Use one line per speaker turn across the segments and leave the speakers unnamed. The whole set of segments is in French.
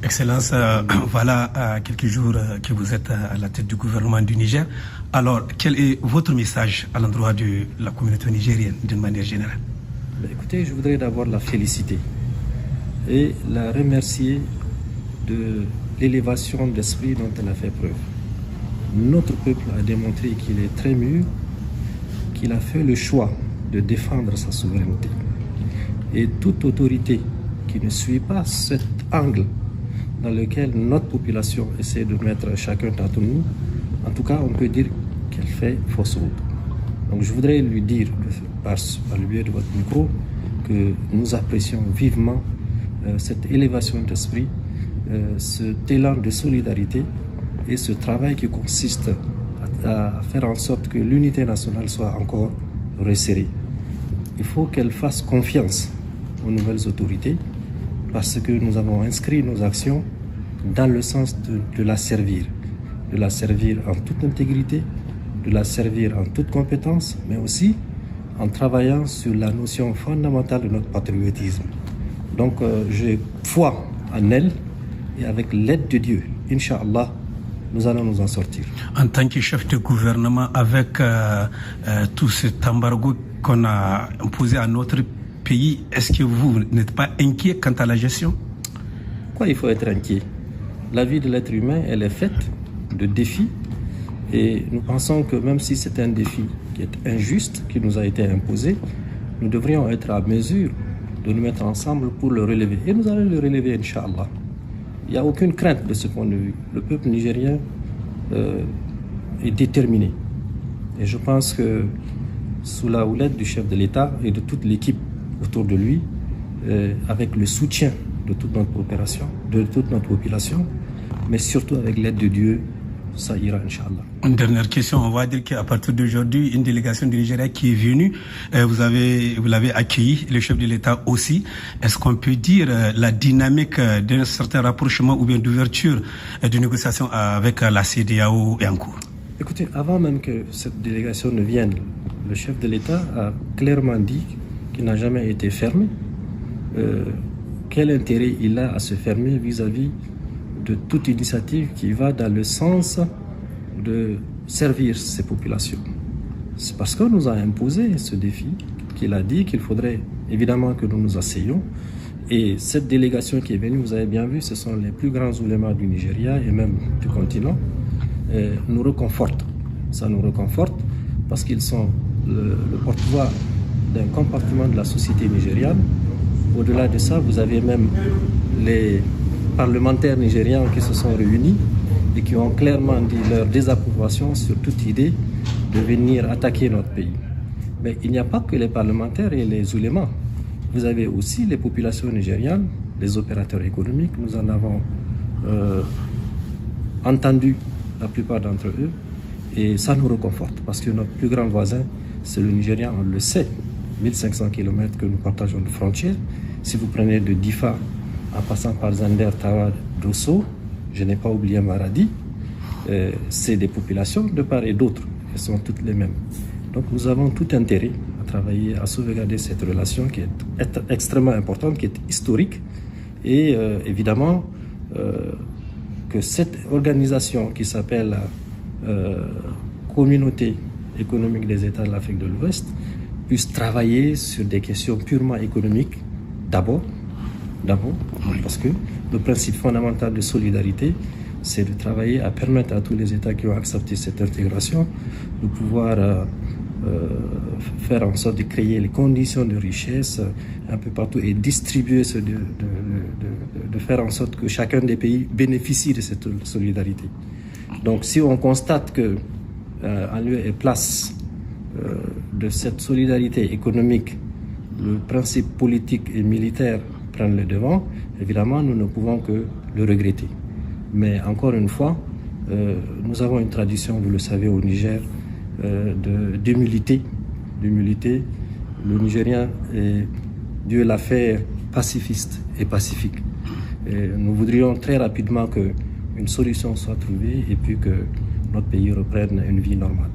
Excellence, voilà quelques jours que vous êtes à la tête du gouvernement du Niger. Alors, quel est votre message à l'endroit de la communauté nigérienne d'une manière générale?
Écoutez, je voudrais d'abord la féliciter et la remercier de l'élévation d'esprit dont elle a fait preuve. Notre peuple a démontré qu'il est très mûr, qu'il a fait le choix de défendre sa souveraineté. Et toute autorité qui ne suit pas cet angle dans lequel notre population essaie de mettre chacun d'entre nous, en tout cas, on peut dire qu'elle fait fausse route. Donc je voudrais lui dire, par le biais de votre micro, que nous apprécions vivement cette élévation d'esprit, cet élan de solidarité et ce travail qui consiste à faire en sorte que l'unité nationale soit encore resserrée. Il faut qu'elle fasse confiance aux nouvelles autorités parce que nous avons inscrit nos actions dans le sens de la servir en toute intégrité, de la servir en toute compétence, mais aussi en travaillant sur la notion fondamentale de notre patriotisme. Donc j'ai foi en elle et avec l'aide de Dieu, Inch'Allah, nous allons nous en sortir.
En tant que chef de gouvernement, avec tout cet embargo qu'on a imposé à notre pays, est-ce que vous n'êtes pas inquiet quant à la gestion?
Quoi, il faut être inquiet? La vie de l'être humain, elle est faite de défis et nous pensons que même si c'est un défi qui est injuste, qui nous a été imposé, nous devrions être à mesure de nous mettre ensemble pour le relever. Et nous allons le relever, Inch'Allah. Il n'y a aucune crainte de ce point de vue. Le peuple nigérien est déterminé. Et je pense que sous la houlette du chef de l'État et de toute l'équipe autour de lui, avec le soutien de toute notre population, mais surtout avec l'aide de Dieu, ça ira, Inch'Allah.
Une dernière question, on va dire qu'à partir d'aujourd'hui, une délégation du Nigeria qui est venue, vous l'avez accueilli, le chef de l'État aussi. Est-ce qu'on peut dire la dynamique d'un certain rapprochement ou bien d'ouverture de négociations avec la CEDEAO est en cours?
Écoutez, avant même que cette délégation ne vienne, le chef de l'État a clairement dit qu'il n'a jamais été fermé. Quel intérêt il a à se fermer vis-à-vis de toute initiative qui va dans le sens de servir ces populations. C'est parce qu'on nous a imposé ce défi qu'il a dit qu'il faudrait évidemment que nous nous asseyions. Et cette délégation qui est venue, vous avez bien vu, ce sont les plus grands oulémas du Nigeria et même du continent, nous réconforte. Ça nous réconforte parce qu'ils sont le porte-voix d'un compartiment de la société nigériane. Au-delà de ça, vous avez même les parlementaires nigérians qui se sont réunis et qui ont clairement dit leur désapprobation sur toute idée de venir attaquer notre pays. Mais il n'y a pas que les parlementaires et les oulémas. Vous avez aussi les populations nigérianes, les opérateurs économiques. Nous en avons entendu la plupart d'entre eux et ça nous réconforte parce que notre plus grand voisin, c'est le Nigeria, on le sait. 1500 km que nous partageons de frontières. Si vous prenez de Difa en passant par Zander, Tawa, Dosso, je n'ai pas oublié Maradi, c'est des populations de part et d'autre, elles sont toutes les mêmes. Donc nous avons tout intérêt à travailler, à sauvegarder cette relation qui est extrêmement importante, qui est historique, et évidemment que cette organisation qui s'appelle Communauté économique des États de l'Afrique de l'Ouest puisse travailler sur des questions purement économiques d'abord, parce que le principe fondamental de solidarité, c'est de travailler à permettre à tous les États qui ont accepté cette intégration de pouvoir faire en sorte de créer les conditions de richesse un peu partout et distribuer, de faire en sorte que chacun des pays bénéficie de cette solidarité. Donc si on constate que en lieu et place de cette solidarité économique, le principe politique et militaire prennent le devant, évidemment, nous ne pouvons que le regretter. Mais encore une fois, nous avons une tradition, vous le savez, au Niger, d'humilité. Le Nigérien, Dieu l'a fait pacifiste et pacifique. Et nous voudrions très rapidement qu'une solution soit trouvée et puis que notre pays reprenne une vie normale.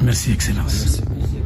Merci, Excellence.
Merci.